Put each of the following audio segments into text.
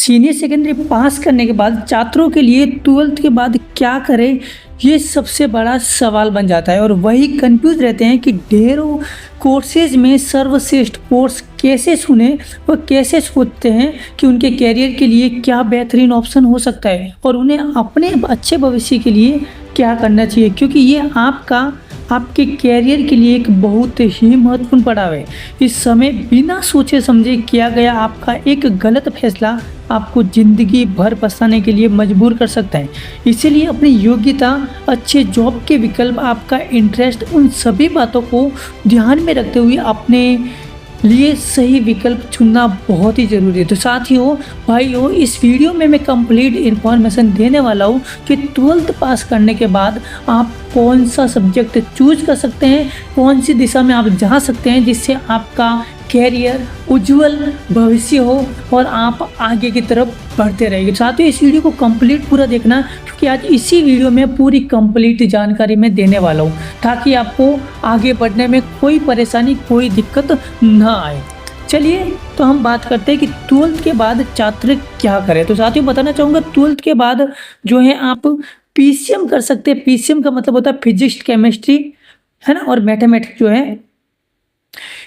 Senior secondary पास करने के बाद छात्रों के लिए 12th के बाद क्या करें, ये सबसे बड़ा सवाल बन जाता है और वही कंफ्यूज रहते हैं कि ढेरों कोर्सेज में सर्वश्रेष्ठ कोर्स कैसे चुने और कैसे सोचते हैं कि उनके कैरियर के लिए क्या बेहतरीन ऑप्शन हो सकता है और उन्हें अपने अच्छे भविष्य के लिए क्या करना चाहिए, क्योंकि ये आपके कैरियर के लिए एक बहुत ही महत्वपूर्ण पड़ाव है। इस समय बिना सोचे समझे किया गया आपका एक गलत फैसला आपको ज़िंदगी भर पछताने के लिए मजबूर कर सकता है। इसीलिए अपनी योग्यता, अच्छे जॉब के विकल्प, आपका इंटरेस्ट, उन सभी बातों को ध्यान में रखते हुए अपने लिए सही विकल्प चुनना बहुत ही ज़रूरी है। तो साथियों, भाइयों, इस वीडियो में मैं कंप्लीट इन्फॉर्मेशन देने वाला हूँ कि 12th पास करने के बाद आप कौन सा सब्जेक्ट चूज कर सकते हैं, कौन सी दिशा में आप जा सकते हैं जिससे आपका कैरियर उज्जवल भविष्य हो और आप आगे की तरफ बढ़ते रहेंगे। साथियों, इस वीडियो को कंप्लीट पूरा देखना, क्योंकि आज इसी वीडियो में पूरी कंप्लीट जानकारी मैं देने वाला हूँ ताकि आपको आगे बढ़ने में कोई परेशानी, कोई दिक्कत ना आए। चलिए तो हम बात करते हैं कि 12th के बाद छात्र क्या करें। तो साथियों, बताना चाहूँगा 12th के बाद जो है आप पीसीएम कर सकते हैं। पीसीएम का मतलब होता है फिजिक्स, केमिस्ट्री, है ना, और मैथमेटिक्स जो है।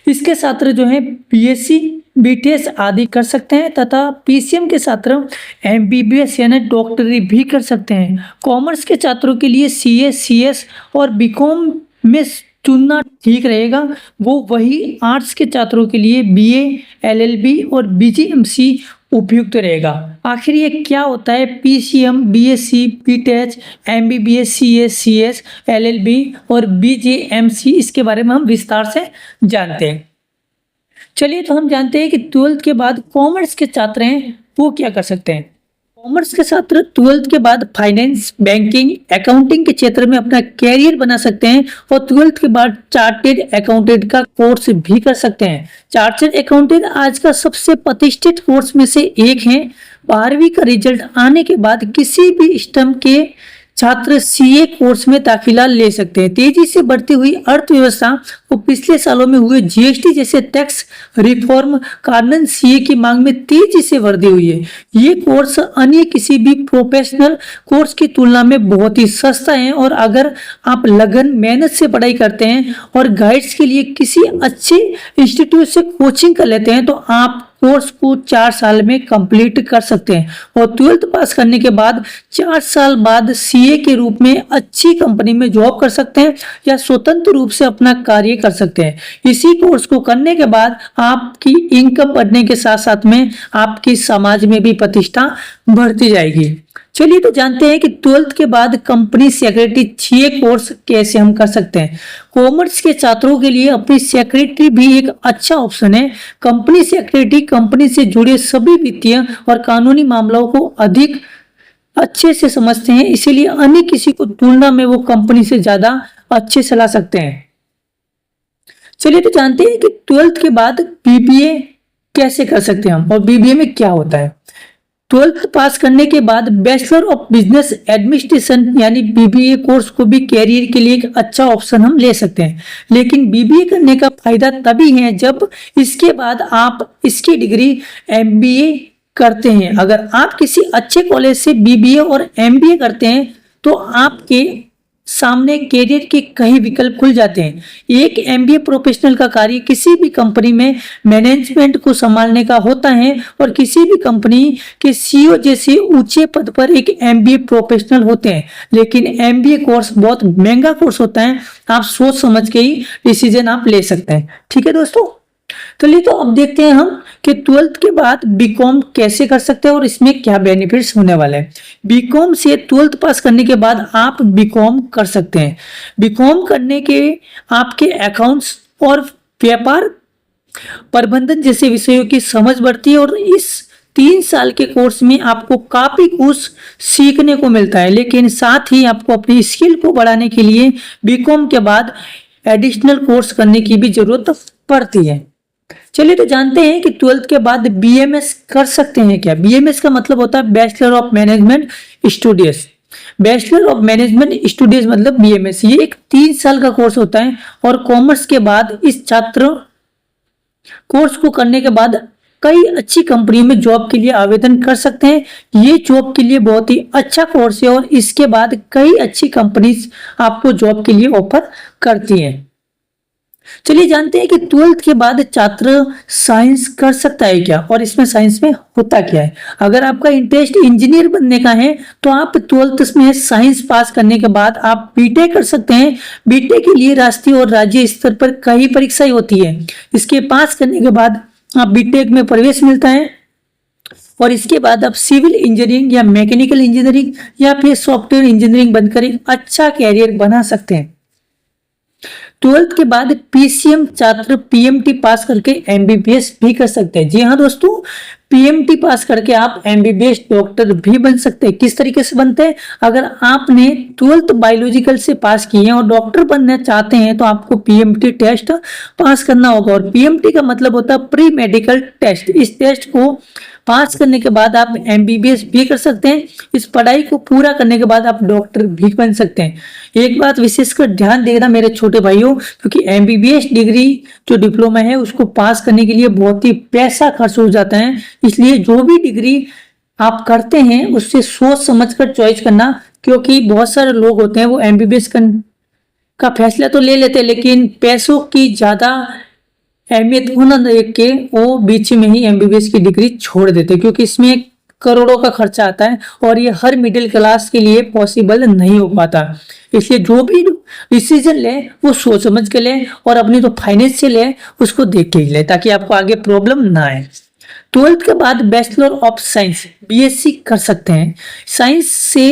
इसके छात्र जो है बीएससी, बीटीएस आदि कर सकते हैं तथा पीसीएम के छात्र एमबीबीएस यानी डॉक्टरी भी कर सकते हैं। कॉमर्स के छात्रों के लिए सीए, सीएस और बीकॉम में चुनना ठीक रहेगा। वो वही आर्ट्स के छात्रों के लिए बीए, एलएलबी और बीजीएमसी उपयुक्त रहेगा। आखिर ये क्या होता है PCM, BSc, BTech, MBBS, CS, CS, LLB और बीजेएमसी, इसके बारे में हम विस्तार से जानते हैं। चलिए तो हम जानते हैं कि 12th के बाद कॉमर्स के छात्र हैं वो क्या कर सकते हैं। कॉमर्स के छात्र 12th के बाद फाइनेंस, बैंकिंग, अकाउंटिंग के क्षेत्र में अपना कैरियर बना सकते हैं और 12th के बाद चार्टेड अकाउंटेंट का कोर्स भी कर सकते हैं। चार्टेड अकाउंटेंट आज का सबसे प्रतिष्ठित कोर्स में से एक है। 12वीं का रिजल्ट आने के बाद किसी भी स्ट्रीम के छात्र सीए कोर्स में दाखिला ले सकते हैं। तेजी से बढ़ती हुई अर्थव्यवस्था और पिछले सालों में हुए जीएसटी जैसे टैक्स रिफॉर्म कारण सीए की मांग में तेजी से वृद्धि हुई है। ये कोर्स अन्य किसी भी प्रोफेशनल कोर्स की तुलना में बहुत ही सस्ता है और अगर आप लगन मेहनत से पढ़ाई करते हैं और गाइड्स के लिए किसी अच्छे इंस्टीट्यूट से कोचिंग कर लेते हैं तो आप कोर्स को 4 साल में कंप्लीट कर सकते हैं और 12th पास करने के बाद 4 साल बाद सीए के रूप में अच्छी कंपनी में जॉब कर सकते हैं या स्वतंत्र रूप से अपना कार्य कर सकते हैं। इसी कोर्स को करने के बाद आपकी इनकम बढ़ने के साथ साथ में आपकी समाज में भी प्रतिष्ठा बढ़ती जाएगी। चलिए तो जानते हैं कि 12th के बाद कंपनी सेक्रेटरी 6 कोर्स कैसे हम कर सकते हैं। कॉमर्स के छात्रों के लिए अपनी सेक्रेटरी भी एक अच्छा ऑप्शन है। कंपनी सेक्रेटरी कंपनी से जुड़े सभी वित्तीय और कानूनी मामलों को अधिक अच्छे से समझते हैं, इसीलिए अन्य किसी को तुलना में वो कंपनी से ज्यादा अच्छे चला सकते हैं। चलिए तो जानते हैं कि 12th के बाद बीबीए कैसे कर सकते हैं हम और बीबीए में क्या होता है। 12th पास करने के बाद बैचलर ऑफ बिजनेस एडमिनिस्ट्रेशन यानी बीबीए कोर्स को भी कैरियर के लिए एक अच्छा ऑप्शन हम ले सकते हैं। लेकिन बीबीए करने का फायदा तभी है जब इसके बाद आप इसकी डिग्री एमबीए करते हैं। अगर आप किसी अच्छे कॉलेज से बीबीए और एमबीए करते हैं तो आपके सामने कैरियर के कई विकल्प खुल जाते हैं। एक एमबीए प्रोफेशनल का कार्य किसी भी कंपनी में मैनेजमेंट को संभालने का होता है और किसी भी कंपनी के सीईओ जैसे ऊंचे पद पर एक एमबीए प्रोफेशनल होते हैं। लेकिन एमबीए कोर्स बहुत महंगा कोर्स होता है, आप सोच समझ के ही डिसीजन आप ले सकते हैं। ठीक है दोस्तों, चलिए तो अब देखते हैं हम कि 12th के बाद बीकॉम कैसे कर सकते हैं और इसमें क्या बेनिफिट्स होने वाले हैं। बीकॉम से 12th पास करने के बाद आप बीकॉम कर सकते हैं। बीकॉम करने के आपके अकाउंट्स और व्यापार प्रबंधन जैसे विषयों की समझ बढ़ती है और इस 3 साल के कोर्स में आपको काफी कुछ सीखने को मिलता है। लेकिन साथ ही आपको अपनी स्किल को बढ़ाने के लिए बीकॉम के बाद एडिशनल कोर्स करने की भी जरूरत पड़ती है। चलिए तो जानते हैं कि 12th के बाद बीएमएस कर सकते हैं क्या। बीएमएस का मतलब होता है bachelor of management studies. Bachelor of management studies मतलब बीएमएस, ये एक 3 साल का कोर्स होता है और कॉमर्स के बाद इस छात्र कोर्स को करने के बाद कई अच्छी कंपनी में जॉब के लिए आवेदन कर सकते हैं। ये जॉब के लिए बहुत ही अच्छा कोर्स है और इसके बाद कई अच्छी कंपनीज आपको जॉब के लिए ऑफर करती हैं। चलिए जानते हैं कि 12th के बाद छात्र साइंस कर सकता है क्या, और इसमें साइंस में होता क्या है। अगर आपका इंटरेस्ट इंजीनियर बनने का है तो आप 12th में साइंस पास करने के बाद आप बीटेक कर सकते हैं। बीटेक के लिए राष्ट्रीय और राज्य स्तर पर कई परीक्षाएं होती है। इसके पास करने के बाद आप बीटेक में प्रवेश मिलता है और इसके बाद आप सिविल इंजीनियरिंग या मैकेनिकल इंजीनियरिंग या फिर सॉफ्टवेयर इंजीनियरिंग बनकर एक अच्छा कैरियर बना सकते हैं। 12th के बाद पीसीएम छात्र पीएमटी पास करके एमबीबीएस भी कर सकते हैं। जी हाँ दोस्तों, पीएमटी पास करके आप एमबीबीएस डॉक्टर भी बन सकते हैं। किस तरीके से बनते हैं, अगर आपने 12th बायोलॉजिकल से पास किए हैं और डॉक्टर बनना चाहते हैं तो आपको पीएमटी टेस्ट पास करना होगा। और पीएमटी का मतलब होता है प्री मेडिकल टेस्ट। इस टेस्ट को पास करने के बाद आप एमबीबीएस भी कर सकते हैं। इस पढ़ाई को पूरा करने के बाद आप डॉक्टर भी बन सकते हैं। एक बात विशेषकर ध्यान देना मेरे छोटे भाइयों, क्योंकि एमबीबीएस डिग्री जो डिप्लोमा है उसको पास करने के लिए बहुत ही पैसा खर्च हो जाता है। इसलिए जो भी डिग्री आप करते हैं उससे सोच समझ कर चॉइस करना, क्योंकि बहुत सारे लोग होते हैं वो एमबीबीएस का फैसला तो ले लेते हैं लेकिन पैसों की ज्यादा अहमियत होना देख के वो बीच में ही एमबीबीएस की डिग्री छोड़ देते हैं, क्योंकि इसमें करोड़ों का खर्चा आता है और ये हर मिडिल क्लास के लिए पॉसिबल नहीं हो पाता। इसलिए जो भी डिसीजन ले वो सोच समझ के ले और अपनी जो फाइनेंशियल है उसको देख के ही ले, ताकि आपको आगे प्रॉब्लम ना आए। 12th के बाद बैचलर ऑफ साइंस बीएससी कर सकते हैं। साइंस से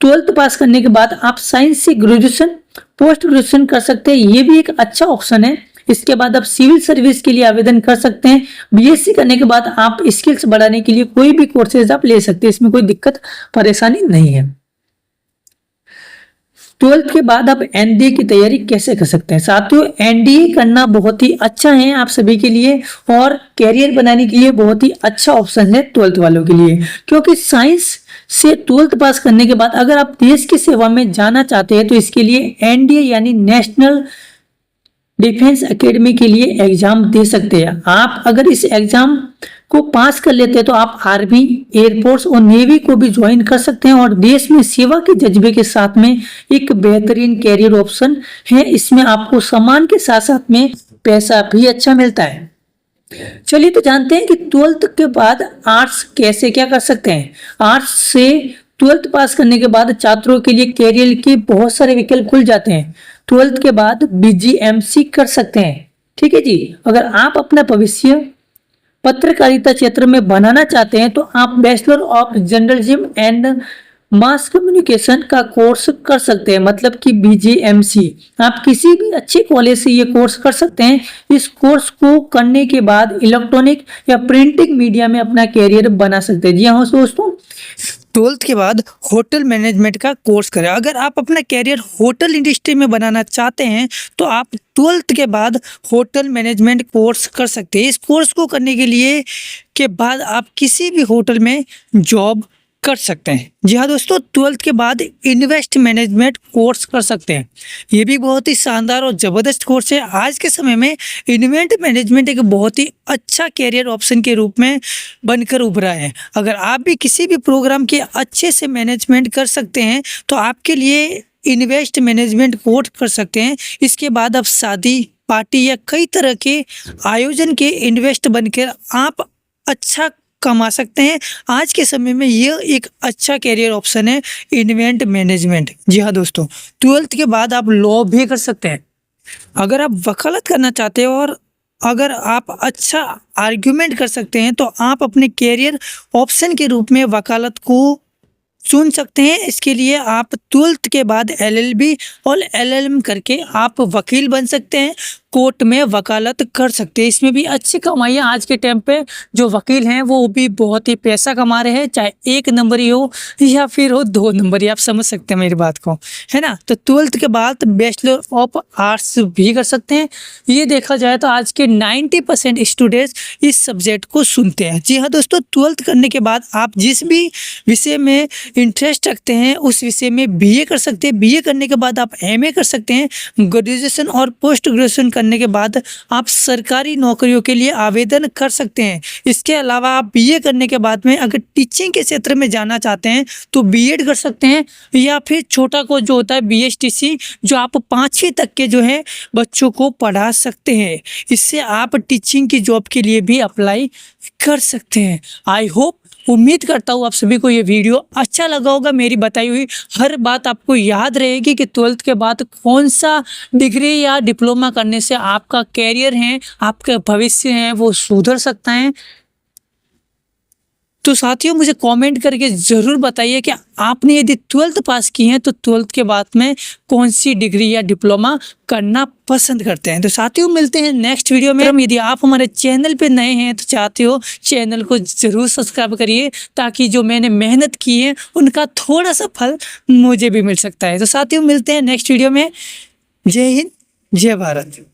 12th पास करने के बाद आप साइंस से ग्रेजुएशन पोस्ट ग्रेजुएशन कर सकते हैं। ये भी एक अच्छा ऑप्शन है। इसके बाद आप सिविल सर्विस के लिए आवेदन कर सकते हैं। बीएससी करने के बाद आप स्किल्स बढ़ाने के लिए कोई भी कोर्सेज आप ले सकते हैं, इसमें कोई दिक्कत परेशानी नहीं है। 12th के बाद आप एनडीए की तैयारी कैसे कर सकते हैं। साथियों, एनडीए करना बहुत ही अच्छा है आप सभी के लिए और कैरियर बनाने के लिए बहुत ही अच्छा ऑप्शन है 12th वालों के लिए, क्योंकि साइंस से 12th पास करने के बाद अगर आप देश की सेवा में जाना चाहते हैं तो इसके लिए एनडीए यानी नेशनल डिफेंस एकेडमी के लिए एग्जाम दे सकते हैं। आप अगर इस एग्जाम को पास कर लेते हैं तो आप आर्मी, एयरफोर्स और नेवी को भी ज्वाइन कर सकते हैं और देश में सेवा के जज्बे के साथ में एक बेहतरीन कैरियर ऑप्शन है। इसमें आपको सम्मान के साथ साथ में पैसा भी अच्छा मिलता है। चलिए तो जानते हैं कि 12th के बाद आर्ट्स कैसे क्या कर सकते हैं। आर्ट्स से 12th पास करने के बाद छात्रों के लिए कैरियर के बहुत सारे विकल्प खुल जाते हैं। 12th के बाद बीजीएमसी कर सकते हैं। ठीक है जी, अगर आप अपना भविष्य पत्रकारिता क्षेत्र में बनाना चाहते हैं तो आप bachelor of journalism and mass communication का कोर्स कर सकते हैं, मतलब कि बीजीएमसी। आप किसी भी अच्छे कॉलेज से ये कोर्स कर सकते हैं। इस कोर्स को करने के बाद इलेक्ट्रॉनिक या प्रिंटिंग मीडिया में अपना कैरियर बना सकते हैं। जी हाँ दोस्तों, 12th के बाद होटल मैनेजमेंट का कोर्स करें। अगर आप अपना कैरियर होटल इंडस्ट्री में बनाना चाहते हैं तो आप 12th के बाद होटल मैनेजमेंट कोर्स कर सकते हैं। इस कोर्स को करने के लिए के बाद आप किसी भी होटल में जॉब कर सकते हैं। जी हाँ दोस्तों, 12th के बाद इन्वेस्ट मैनेजमेंट कोर्स कर सकते हैं। ये भी बहुत ही शानदार और ज़बरदस्त कोर्स है। आज के समय में इन्वेंट मैनेजमेंट एक बहुत ही अच्छा कैरियर ऑप्शन के रूप में बनकर उभरा है। अगर आप भी किसी भी प्रोग्राम के अच्छे से मैनेजमेंट कर सकते हैं तो आपके लिए इन्वेस्ट मैनेजमेंट कोर्स कर सकते हैं। इसके बाद आप शादी, पार्टी या कई तरह के आयोजन के इन्वेस्ट बनकर आप अच्छा कमा सकते हैं। आज के समय में यह एक अच्छा कैरियर ऑप्शन है इन्वेंट मैनेजमेंट। जी हाँ दोस्तों, 12th के बाद आप लॉ भी कर सकते हैं। अगर आप वकालत करना चाहते हैं और अगर आप अच्छा आर्ग्यूमेंट कर सकते हैं तो आप अपने कैरियर ऑप्शन के रूप में वकालत को चुन सकते हैं। इसके लिए आप 12th के बाद एलएलबी और एलएलएम करके आप वकील बन सकते हैं, कोर्ट में वकालत कर सकते हैं। इसमें भी अच्छी कमाई है। आज के टाइम पे जो वकील हैं वो भी बहुत ही पैसा कमा रहे हैं, चाहे 1 नंबरी हो या फिर हो 2 नंबरी, आप समझ सकते हैं मेरी बात को, है ना। तो 12th के बाद बैचलर ऑफ आर्ट्स भी कर सकते हैं। ये देखा जाए तो आज के 90% स्टूडेंट्स इस सब्जेक्ट को सुनते हैं। जी हाँ दोस्तों, 12th करने के बाद आप जिस भी विषय में इंटरेस्ट रखते हैं उस विषय में बीए कर सकते हैं। बीए करने के बाद आप एमए कर सकते हैं। ग्रेजुएशन और पोस्ट ग्रेजुएशन करने के बाद आप सरकारी नौकरियों के लिए आवेदन कर सकते हैं। इसके अलावा आप बीए करने के बाद में अगर टीचिंग के क्षेत्र में जाना चाहते हैं तो बीएड कर सकते हैं, या फिर छोटा कोर्स जो होता है बीएसटीसी, जो आप 5वीं तक के जो है बच्चों को पढ़ा सकते हैं। इससे आप टीचिंग की जॉब के लिए भी अप्लाई कर सकते हैं। आई होप, उम्मीद करता हूँ आप सभी को ये वीडियो अच्छा लगा होगा। मेरी बताई हुई हर बात आपको याद रहेगी कि 12th के बाद कौन सा डिग्री या डिप्लोमा करने से आपका कैरियर है, आपका भविष्य है, वो सुधर सकता है। तो साथियों, मुझे कमेंट करके ज़रूर बताइए कि आपने यदि 12th पास की है तो 12th के बाद में कौन सी डिग्री या डिप्लोमा करना पसंद करते हैं। तो साथियों, मिलते हैं नेक्स्ट वीडियो में। यदि आप हमारे चैनल पे नए हैं तो चाहते हो चैनल को ज़रूर सब्सक्राइब करिए, ताकि जो मैंने मेहनत की है उनका थोड़ा सा फल मुझे भी मिल सकता है। तो साथियों, मिलते हैं नेक्स्ट वीडियो में। जय हिंद, जय भारत।